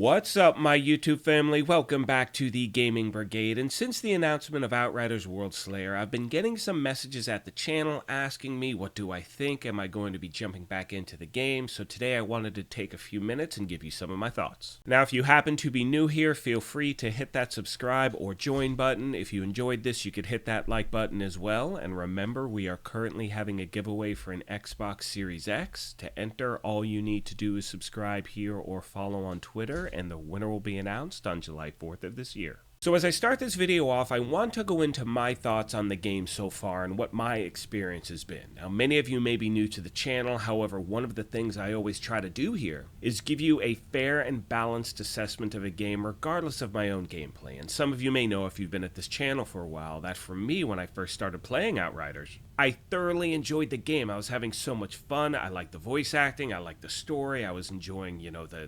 What's up, my YouTube family? Welcome back to the Gaming Brigade, and since the announcement of Outriders Worldslayer, I've been getting some messages at the channel asking me what do I think, am I going to be jumping back into the game, so today I wanted to take a few minutes and give you some of my thoughts. Now, if you happen to be new here, feel free to hit that subscribe or join button. If you enjoyed this, you could hit that like button as well, and remember, we are currently having a giveaway for an Xbox Series X. To enter, all you need to do is subscribe here or follow on Twitter, and the winner will be announced on July 4th of this year. So as I start this video off, I want to go into my thoughts on the game so far and what my experience has been. Now, many of you may be new to the channel, however, one of the things I always try to do here is give you a fair and balanced assessment of a game regardless of my own gameplay. And some of you may know, if you've been at this channel for a while, that for me, when I first started playing Outriders, I thoroughly enjoyed the game. I was having so much fun. I liked the voice acting. I liked the story. I was enjoying,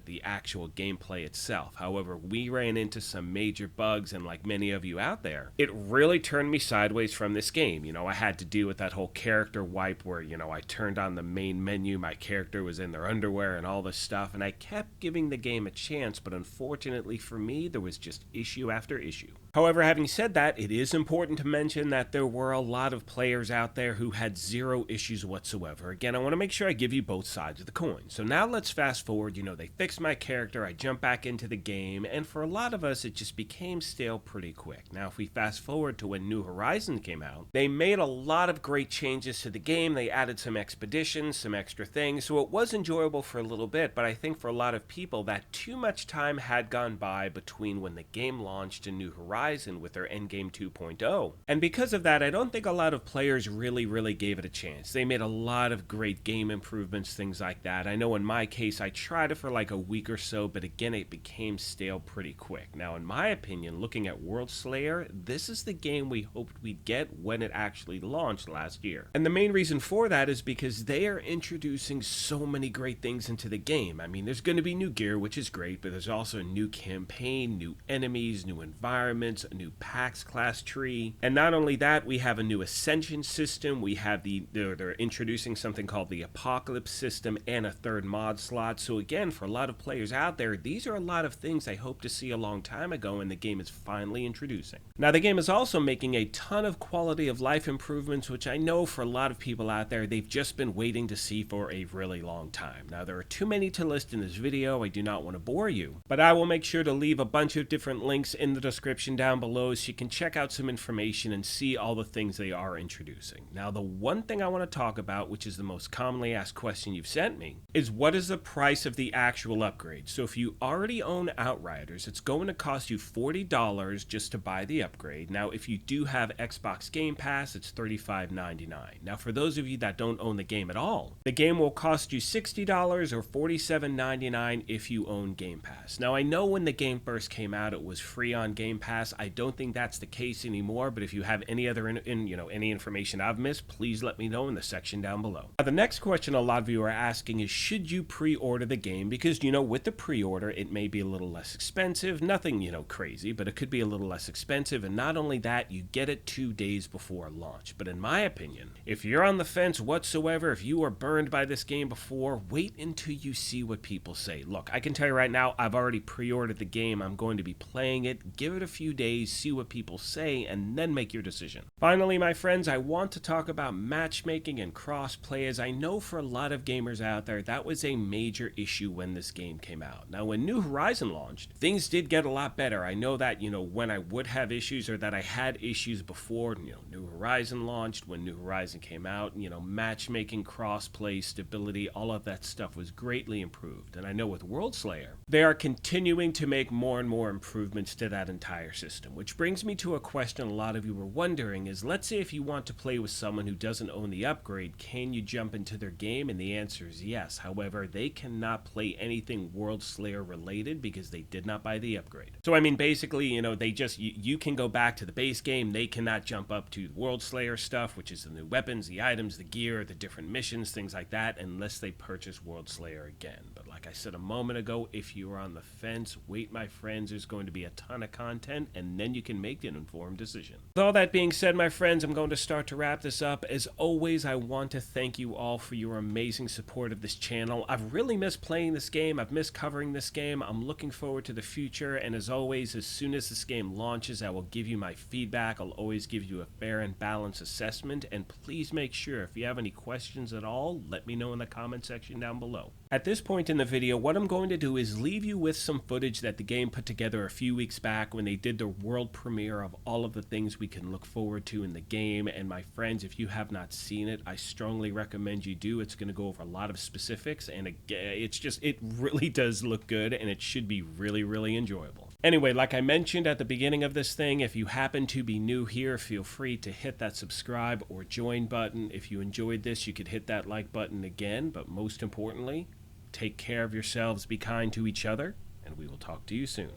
the actual gameplay itself. However, we ran into some major bugs, and like many of you out there, it really turned me sideways from this game. I had to deal with that whole character wipe where, I turned on the main menu, my character was in their underwear and all this stuff, and I kept giving the game a chance, but unfortunately for me, there was just issue after issue. However, having said that, it is important to mention that there were a lot of players out there who had zero issues whatsoever. Again, I want to make sure I give you both sides of the coin. So now let's fast forward. They fixed my character, I jumped back into the game, and for a lot of us, it just became stale pretty quick. Now, if we fast forward to when New Horizons came out, they made a lot of great changes to the game. They added some expeditions, some extra things, so it was enjoyable for a little bit, but I think for a lot of people that too much time had gone by between when the game launched and New Horizons with their endgame 2.0. And because of that, I don't think a lot of players really gave it a chance. They made a lot of great game improvements, things like that. I know in my case, I tried it for like a week or so, but again, it became stale pretty quick. Now, in my opinion, looking at Worldslayer, this is the game we hoped we'd get when it actually launched last year. And the main reason for that is because they are introducing so many great things into the game. I mean, there's going to be new gear, which is great, but there's also a new campaign, new enemies, new environments, a new PAX class tree, and not only that, we have a new ascension system. We have they're introducing something called the apocalypse system and a third mod slot. So again, for a lot of players out there, these are a lot of things I hope to see a long time ago, and the game is finally introducing. Now, the game is also making a ton of quality of life improvements, which I know for a lot of people out there, they've just been waiting to see for a really long time. Now, there are too many to list in this video. I do not want to bore you, but I will make sure to leave a bunch of different links in the description down below so you can check out some information and see all the things they are introducing. Now, the one thing I want to talk about, which is the most commonly asked question you've sent me, is what is the price of the actual upgrade? So if you already own Outriders, it's going to cost you $40 just to buy the upgrade. Now, if you do have Xbox Game Pass, it's $35.99. Now, for those of you that don't own the game at all, the game will cost you $60 or $47.99 if you own Game Pass. Now, I know when the game first came out, it was free on Game Pass. I don't think that's the case anymore, but if you have any other any information I've missed, please let me know in the section down below. Now, the next question a lot of you are asking is, should you pre-order the game? Because with the pre-order, it may be a little less expensive, nothing crazy, but it could be a little less expensive, and not only that, you get it 2 days before launch. But in my opinion, if you're on the fence whatsoever, if you are burned by this game before, wait until you see what people say. Look, I can tell you right now, I've already pre-ordered the game. I'm going to be playing it. Give it a few days, see what people say, and then make your decision. Finally, my friends, I want to talk about matchmaking and crossplay, as I know for a lot of gamers out there, that was a major issue when this game came out. Now, when New Horizons launched, things did get a lot better. I know that, when I would have issues, or that I had issues before, New Horizons launched, when New Horizons came out, matchmaking, crossplay, stability, all of that stuff was greatly improved. And I know with Worldslayer, they are continuing to make more and more improvements to that entire system, which brings me to a question a lot of you were wondering is, let's say if you want to play with someone who doesn't own the upgrade, can you jump into their game? And the answer is yes. However, they cannot play anything Worldslayer related because they did not buy the upgrade. So I mean, basically, they just, you can go back to the base game. They cannot jump up to Worldslayer stuff, which is the new weapons, the items, the gear, the different missions, things like that, unless they purchase Worldslayer again. But like I said a moment ago, if you're on the fence, wait, my friends, there's going to be a ton of content and then you can make an informed decision. With all that being said, my friends, I'm going to start to wrap this up. As always, I want to thank you all for your amazing support of this channel. I've really missed playing this game. I've missed covering this game. I'm looking forward to the future, and as always, as soon as this game launches, I will give you my feedback. I'll always give you a fair and balanced assessment, and please make sure if you have any questions at all, let me know in the comment section down below. At this point in the video, what I'm going to do is leave you with some footage that the game put together a few weeks back when they did the world premiere of all of the things we can look forward to in the game. And my friends, if you have not seen it, I strongly recommend you do. It's going to go over a lot of specifics, and it really does look good, and it should be really enjoyable. Anyway, like I mentioned at the beginning of this thing, if you happen to be new here, feel free to hit that subscribe or join button. If you enjoyed this, you could hit that like button again, but most importantly, take care of yourselves, be kind to each other, and we will talk to you soon.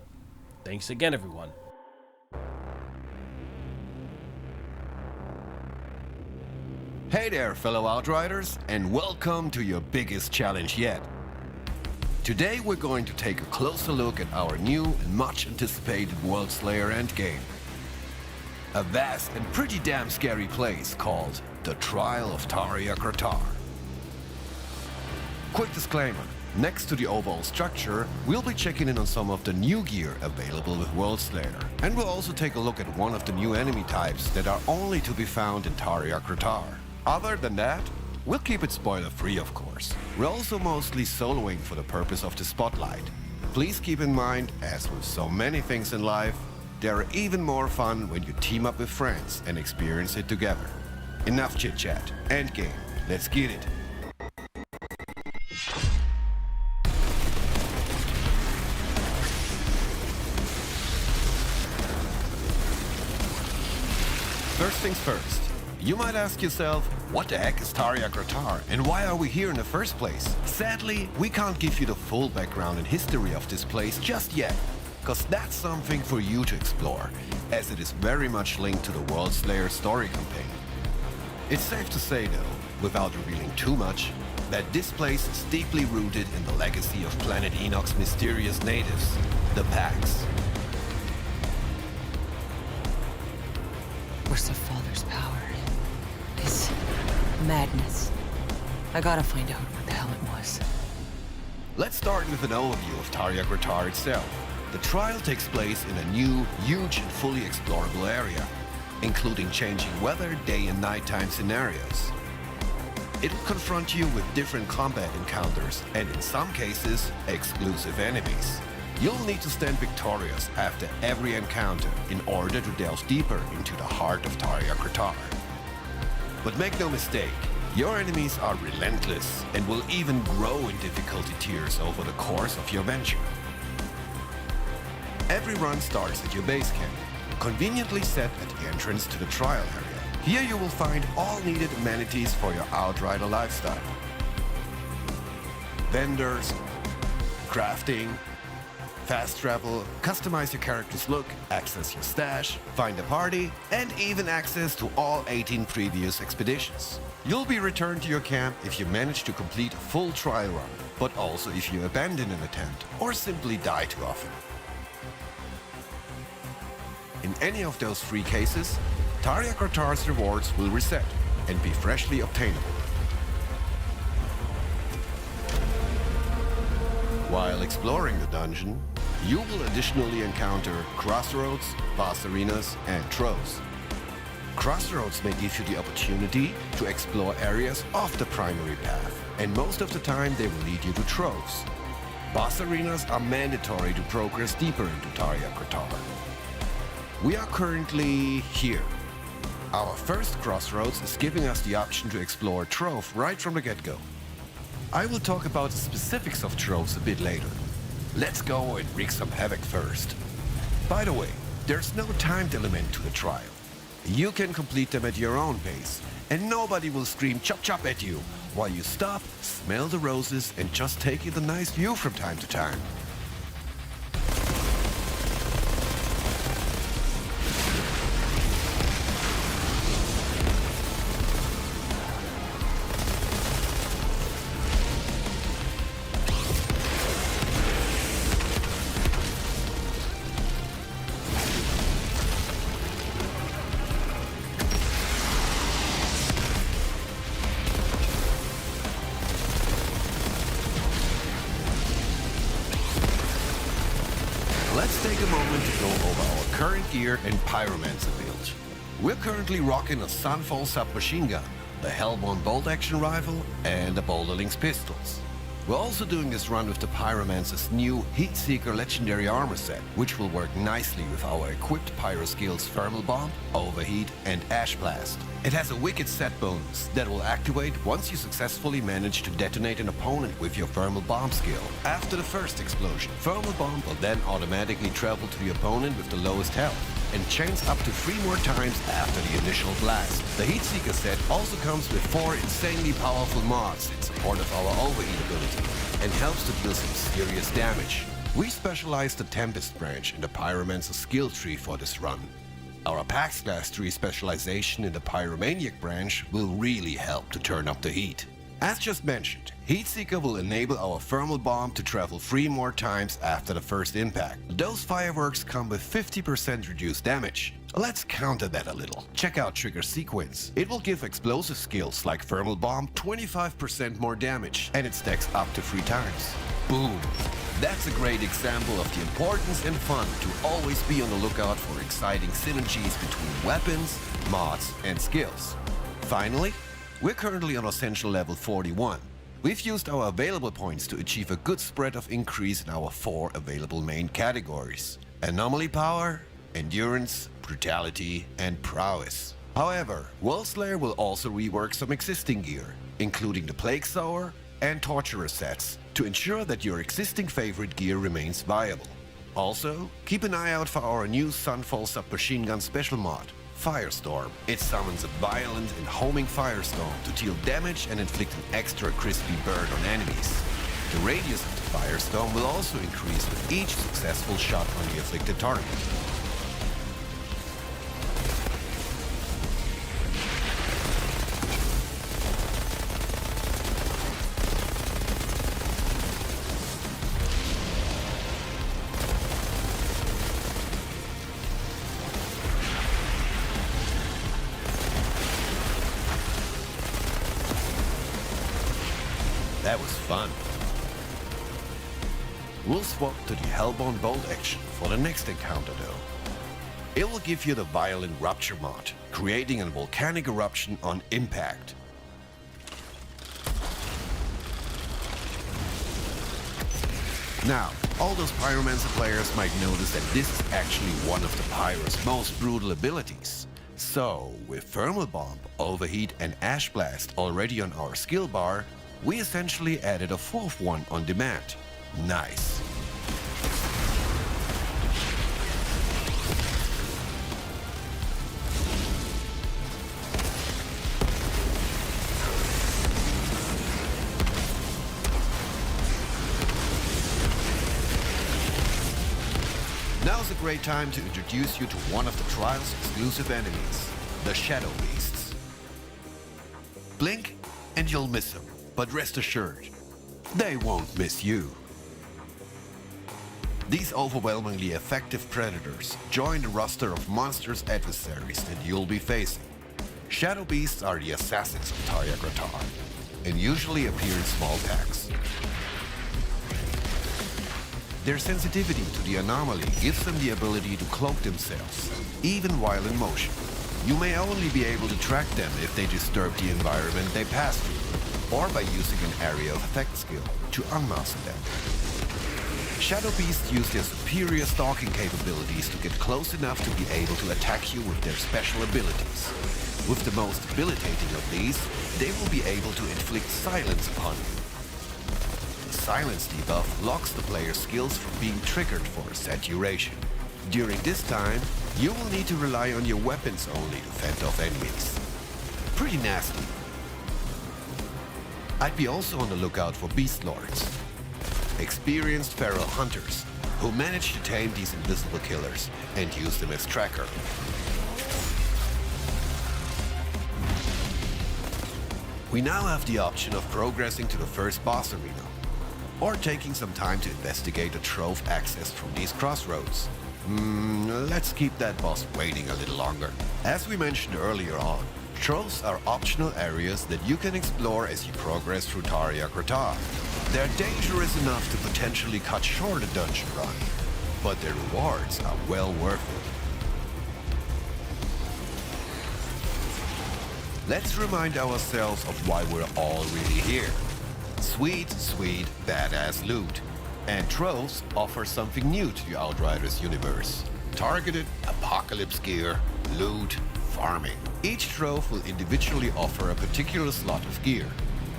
Thanks again, everyone. Hey there, fellow Outriders, and welcome to your biggest challenge yet. Today we're going to take a closer look at our new and much anticipated Worldslayer endgame. A vast and pretty damn scary place called the Trial of Tarya-Kratar. Quick disclaimer, next to the overall structure, we'll be checking in on some of the new gear available with Worldslayer. And we'll also take a look at one of the new enemy types that are only to be found in Tarya-Kratar. Other than that, we'll keep it spoiler-free, of course. We're also mostly soloing for the purpose of the spotlight. Please keep in mind, as with so many things in life, they're even more fun when you team up with friends and experience it together. Enough chit-chat. Endgame. Let's get it. First things first. You might ask yourself, what the heck is Tarya-Kratar and why are we here in the first place? Sadly, we can't give you the full background and history of this place just yet, cause that's something for you to explore, as it is very much linked to the Worldslayer story campaign. It's safe to say though, without revealing too much, that this place is deeply rooted in the legacy of Planet Enoch's mysterious natives, the Pax. Where's the Father's power? Is madness. I gotta find out what the hell it was. Let's start with an overview of Tarya-Kratar itself. The trial takes place in a new, huge and fully explorable area, including changing weather, day and nighttime scenarios. It will confront you with different combat encounters and in some cases, exclusive enemies. You'll need to stand victorious after every encounter in order to delve deeper into the heart of Tarya-Kratar. But make no mistake, your enemies are relentless and will even grow in difficulty tiers over the course of your venture. Every run starts at your base camp, conveniently set at the entrance to the trial area. Here you will find all needed amenities for your Outrider lifestyle. Vendors, crafting, fast travel, customize your character's look, access your stash, find a party, and even access to all 18 previous expeditions. You'll be returned to your camp if you manage to complete a full trial run, but also if you abandon an attempt or simply die too often. In any of those three cases, Tarya-Kratar's rewards will reset and be freshly obtainable. While exploring the dungeon, you will additionally encounter crossroads, boss arenas, and troves. Crossroads may give you the opportunity to explore areas off the primary path, and most of the time they will lead you to troves. Boss arenas are mandatory to progress deeper into Tarya-Kratar. We are currently here. Our first crossroads is giving us the option to explore trove right from the get-go. I will talk about the specifics of troves a bit later. Let's go and wreak some havoc first. By the way, there's no timed element to the trial. You can complete them at your own pace, and nobody will scream chop chop at you while you stop, smell the roses, and just take in the nice view from time to time. Let's take a moment to go over our current gear and pyromancer build. We're currently rocking a Sunfall submachine gun, the Hellborn bolt-action rifle, and the Boulderlings pistols. We're also doing this run with the pyromancer's new Heatseeker legendary armor set, which will work nicely with our equipped pyro skills Thermal Bomb, Overheat, and Ash Blast. It has a wicked set bonus that will activate once you successfully manage to detonate an opponent with your Thermal Bomb skill. After the first explosion, Thermal Bomb will then automatically travel to the opponent with the lowest health, and chains up to 3 more times after the initial blast. The Heatseeker set also comes with 4 insanely powerful mods in support of our Overheat ability, and helps to deal some serious damage. We specialized the Tempest branch in the Pyromancer skill tree for this run. Our Pax Class tree specialization in the Pyromaniac branch will really help to turn up the heat. As just mentioned, Heatseeker will enable our Thermal Bomb to travel 3 more times after the first impact. Those fireworks come with 50% reduced damage. Let's counter that a little. Check out Trigger Sequence. It will give explosive skills like Thermal Bomb 25% more damage, and it stacks up to 3 times. Boom! That's a great example of the importance and fun to always be on the lookout for exciting synergies between weapons, mods, and skills. Finally, we're currently on Essential level 41. We've used our available points to achieve a good spread of increase in our 4 available main categories: Anomaly Power, Endurance, Brutality, and Prowess. However, Worldslayer will also rework some existing gear, including the Plague Sower and Torturer sets, to ensure that your existing favorite gear remains viable. Also, keep an eye out for our new Sunfall submachine gun special mod, Firestorm. It summons a violent and homing firestorm to deal damage and inflict an extra crispy burn on enemies. The radius of the firestorm will also increase with each successful shot on the afflicted target. That was fun. We'll swap to the Hellborn bolt action for the next encounter though. It will give you the Violent Rupture mod, creating a volcanic eruption on impact. Now, all those Pyromancer players might notice that this is actually one of the Pyro's most brutal abilities. So, with Thermal Bomb, Overheat, and Ash Blast already on our skill bar, we essentially added a 4th one on demand. Nice. Now's a great time to introduce you to one of the Trials' exclusive enemies, the Shadow Beasts. Blink and you'll miss them. But rest assured, they won't miss you. These overwhelmingly effective predators join the roster of monstrous adversaries that you'll be facing. Shadow Beasts are the assassins of Tarja Gratar, and usually appear in small packs. Their sensitivity to the anomaly gives them the ability to cloak themselves, even while in motion. You may only be able to track them if they disturb the environment they pass through, or by using an area of effect skill to unmask them. Shadow Beasts use their superior stalking capabilities to get close enough to be able to attack you with their special abilities. With the most debilitating of these, they will be able to inflict silence upon you. The silence debuff locks the player's skills from being triggered for a set duration. During this time, you will need to rely on your weapons only to fend off enemies. Pretty nasty. I'd be also on the lookout for Beast Lords, experienced feral hunters who manage to tame these invisible killers and use them as tracker. We now have the option of progressing to the first boss arena, or taking some time to investigate the trove access from these crossroads. Let's keep that boss waiting a little longer. As we mentioned earlier on, troves are optional areas that you can explore as you progress through Tarja Gratar. They're dangerous enough to potentially cut short a dungeon run, but the rewards are well worth it. Let's remind ourselves of why we're all really here. Sweet, sweet, badass loot. And Troves offer something new to the Outriders universe. Targeted apocalypse gear, loot, farming. Each trove will individually offer a particular slot of gear.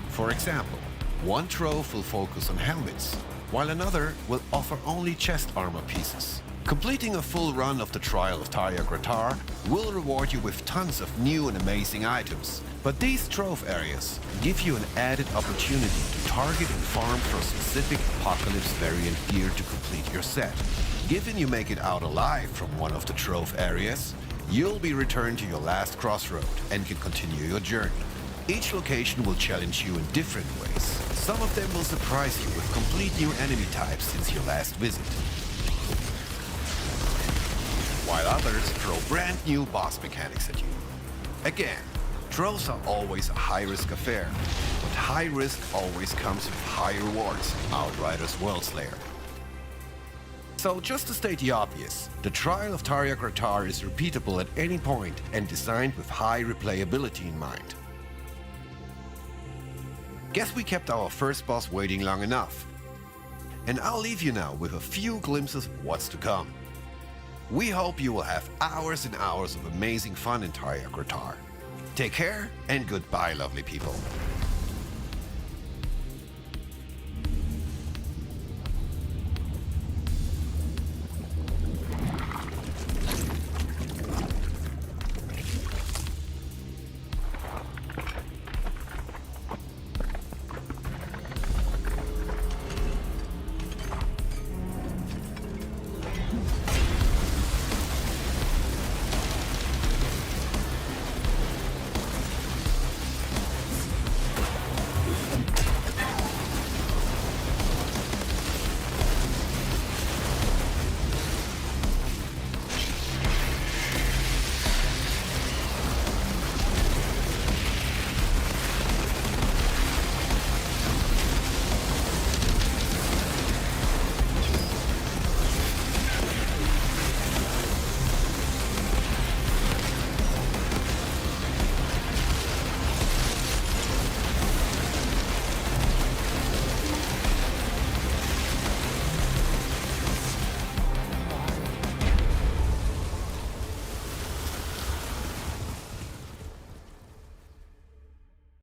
For example, one trove will focus on helmets, while another will offer only chest armor pieces. Completing a full run of the Trial of Tarja Gratar will reward you with tons of new and amazing items. But these trove areas give you an added opportunity to target and farm for specific Apocalypse variant gear to complete your set. Given you make it out alive from one of the trove areas, you'll be returned to your last crossroad and can continue your journey. Each location will challenge you in different ways. Some of them will surprise you with complete new enemy types since your last visit, while others throw brand new boss mechanics at you. Again, troves are always a high-risk affair, but high risk always comes with high rewards. Outriders Worldslayer. So just to state the obvious, the Trial of Tarja Gratar is repeatable at any point and designed with high replayability in mind. Guess we kept our first boss waiting long enough. And I'll leave you now with a few glimpses of what's to come. We hope you will have hours and hours of amazing fun in Tarja Gratar. Take care and goodbye, lovely people.